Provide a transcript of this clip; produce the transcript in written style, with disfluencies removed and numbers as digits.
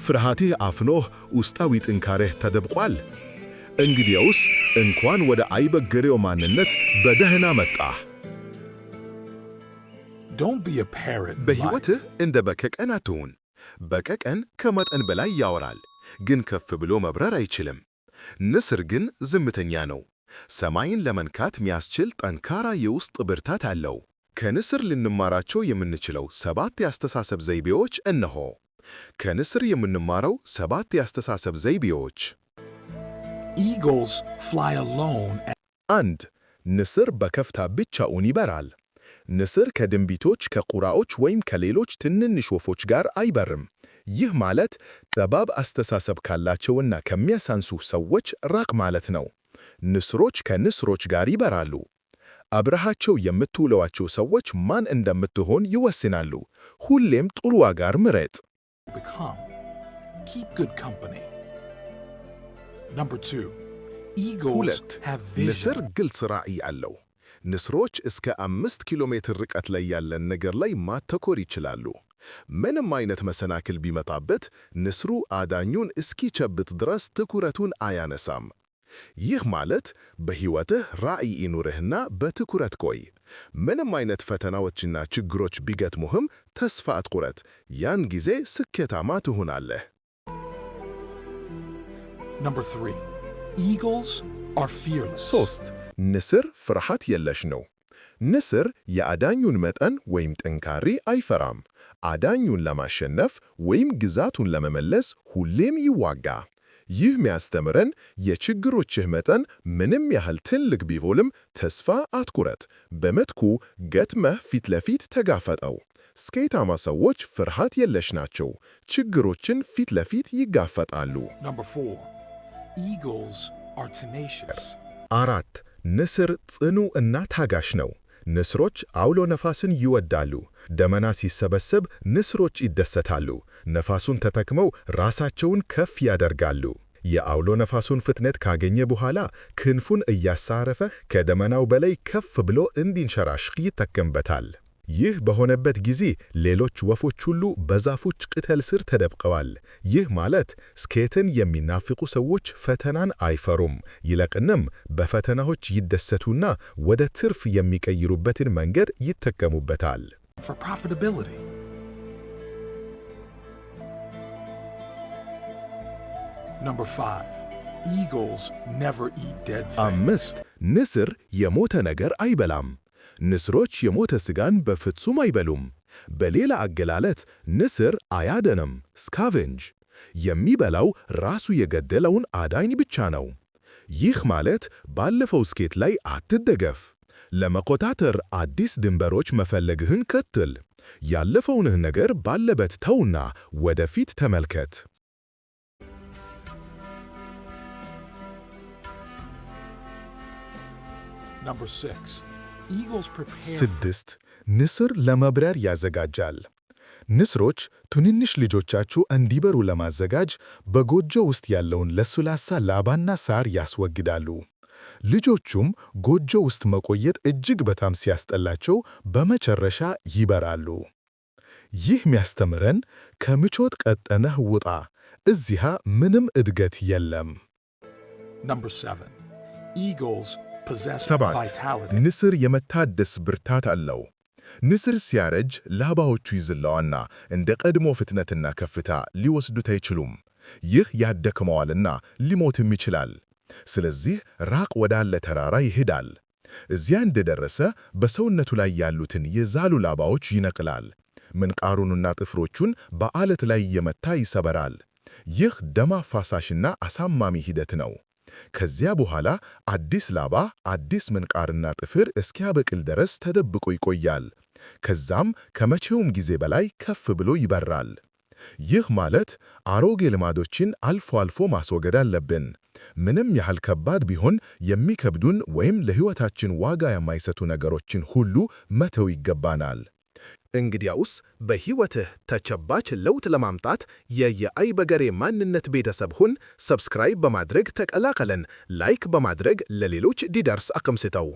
ፍርሃትህ አፍኖህ ውስጣዊ ጥንካሬህ ተደብቋል? እንግዲያውስ እንኳን ወደ አይበገሬው ማንነት በደህና መጣህ። በሕይወትህ እንደ በከቀን አትሁን። በከቀን ከመጠን በላይ ያወራል፣ ግን ከፍ ብሎ መብረር አይችልም። ንስር ግን ዝምተኛ ነው። ሰማይን ለመንካት የሚያስችል ጠንካራ የውስጥ ብርታት አለው። ከንስር ልንማራቸው የምንችለው 7 የአስተሳሰብ ዘይቤዎች እነሆ። ከንስር የምንማረው 7 የአስተሳሰብ ዘይቤዎች። Eagles fly alone. 1. ንስር በከፍታ ብቻውን ይበራል። ንስር ከድንቢቶች፣ ከቁራዎች ወይም ከሌሎች ትንንሽ ወፎች ጋር አይበርም። ይህ ማለት ጠባብ አስተሳሰብ ካላቸውና ከሚያሳንሱ ሰዎች ራቅ ማለት ነው። ንስሮች ከንስሮች ጋር ይበራሉ። አብረሃቸው የምትውለዋቸው ሰዎች ማን እንደምትሆን ይወስናሉ። ሁሌም ጥሩ አጋር ምረጥ። Keep good company. Number 2. Eagles have vision. ንስር ግልጽ ራዕይ አለው። ንስሮች እስከ 5 ኪሎ ሜትር ርቀት ላይ ያለን ነገር ላይ ማተኮር ይችላሉ። ምንም አይነት መሰናክል ቢመጣበት ንስሩ አዳኙን እስኪጨብጥ ድረስ ትኩረቱን አያነሳም። ይህ ማለት በሕይወትህ ራዕይ ይኑርህና በትኩረት ቆይ። ምንም አይነት ፈተናዎችና ችግሮች ቢገጥሙህም ተስፋ አትቁረጥ። ያን ጊዜ ስኬታማ ትሆናለህ። Number 3. Eagles are fearless. 3. ንስር ፍርሃት የለሽ ነው። ንስር የአዳኙን መጠን ወይም ጥንካሬ አይፈራም። አዳኙን ለማሸነፍ ወይም ግዛቱን ለመመለስ ሁሌም ይዋጋ። ይህ ሚያስተምረን የችግሮችህ መጠን ምንም ያህል ትልቅ ቢሆንም ተስፋ አትቁረጥ። በመትኩ ገጥመህ ፊት ለፊት ተጋፈጠው። ስኬታማ ሰዎች ፍርሃት የለሽ ናቸው። ችግሮችን ፊት ለፊት ይጋፈጣሉ። Number 4. Eagles are tenacious. 4. ንስር ጽኑ እና ታጋሽ ነው። ንስሮች አውሎ ነፋስን ይወዳሉ። ደመና ሲሰበሰብ ንስሮች ይደሰታሉ። ነፋሱን ተጠቅመው ራሳቸውን ከፍ ያደርጋሉ። የአውሎ ነፋሱን ፍጥነት ካገኘ በኋላ ክንፉን እያሳረፈ ከደመናው በላይ ከፍ ብሎ እንዲንሸራሽር ይጠቀምበታል። ይህ በሆነበት ጊዜ ሌሎች ወፎች ሁሉ በዛፎች ቅጠል ስር ተደብቀዋል። ይህ ማለት ስኬትን የሚናፍቁ ሰዎች ፈተናን አይፈሩም፣ ይልቁንም በፈተናዎች ይደሰቱና ወደ ትርፍ የሚቀይሩበትን መንገድ ይጠቀሙበታል። For profitability. Number 5. Eagles never eat dead things. 5. ንስር የሞተ ነገር አይበላም። ንስሮች የሞተ ሥጋን በፍጹም አይበሉም። በሌላ አገላለጽ ንስር አያደንም፣ ስካቬንጅ። የሚበላው ራሱ የገደለውን አዳኝ ብቻ ነው። ይህ ማለት ባለፈው ስኬት ላይ አትደገፍ። ለመቆጣጠር አዲስ ድንበሮች መፈለግህን ቀጥል። ያለፈውንህ ነገር ባለበት ተውና ወደፊት ተመልከት። Number 6. Eagles prepare. 6. ንስር ለመብረር ያዘጋጃል። ንስሮች ትንንሽ ልጆቻቸው እንዲበሩ ለማዘጋጅ በጎጆ ውስጥ ያለውን ለስላሳ ላባና ሳር ያስወግዳሉ። ልጆቹም ጎጆ ውስጥ መቆየት እጅግ በጣም ሲያስጠላቸው በመጨረሻ ይበራሉ። ይህ ሚያስተምረን ከምቾት ቀጠነህ ውጣ፣ እዚያ ምንም እድገት የለም። Number 7. Eagles possess 7. vitality. ንስር የመታደስ ብርታት አለው። ንስር ሲያረጅ ላባዎቹ ይዝለዋና እንደ ቀድሞ ፍጥነትና ከፍታ ሊወስዱት አይችሉም። ይህ ያደክመዋልና ሊሞትም ይችላል። ስለዚህ ራቅ ወዳለ ተራራ ይሄዳል። እዚያ እንደደረሰ በሰውነቱ ላይ ያሉትን የዛሉ ላባዎች ይነቅላል። ምንቃሩንና ጥፍሮቹን በዓለት ላይ እየመታ ይሰበራል። ይህ ደም አፋሳሽና አሳማሚ ሂደት ነው። ከዚያ በኋላ አዲስ ላባ፣ አዲስ ምንቃርና ጥፍር እስኪያበቅል ድረስ ተደብቆ ይቆያል። ከዛም ከመቼውም ጊዜ በላይ ከፍ ብሎ ይበራል። ይህ ማለት አሮጌ ልማዶችን አልፎ አልፎ ማስወገድ አለብን። ምንም ያህል ከባድ ቢሆን የሚከብዱን ወይም ለሕይወታችን ዋጋ የማይሰጡ ነገሮችን ሁሉ መተው ይገባናል። እንግዲያውስ በሕይወትህ ተጨባጭ ለውጥ ለማምጣት የአይበገሬ ማንነት ቤተሰብ ሁን። ሰብስክራይብ በማድረግ ተቀላቀለን። ላይክ በማድረግ ለሌሎች እንዲደርስ አቅምስተው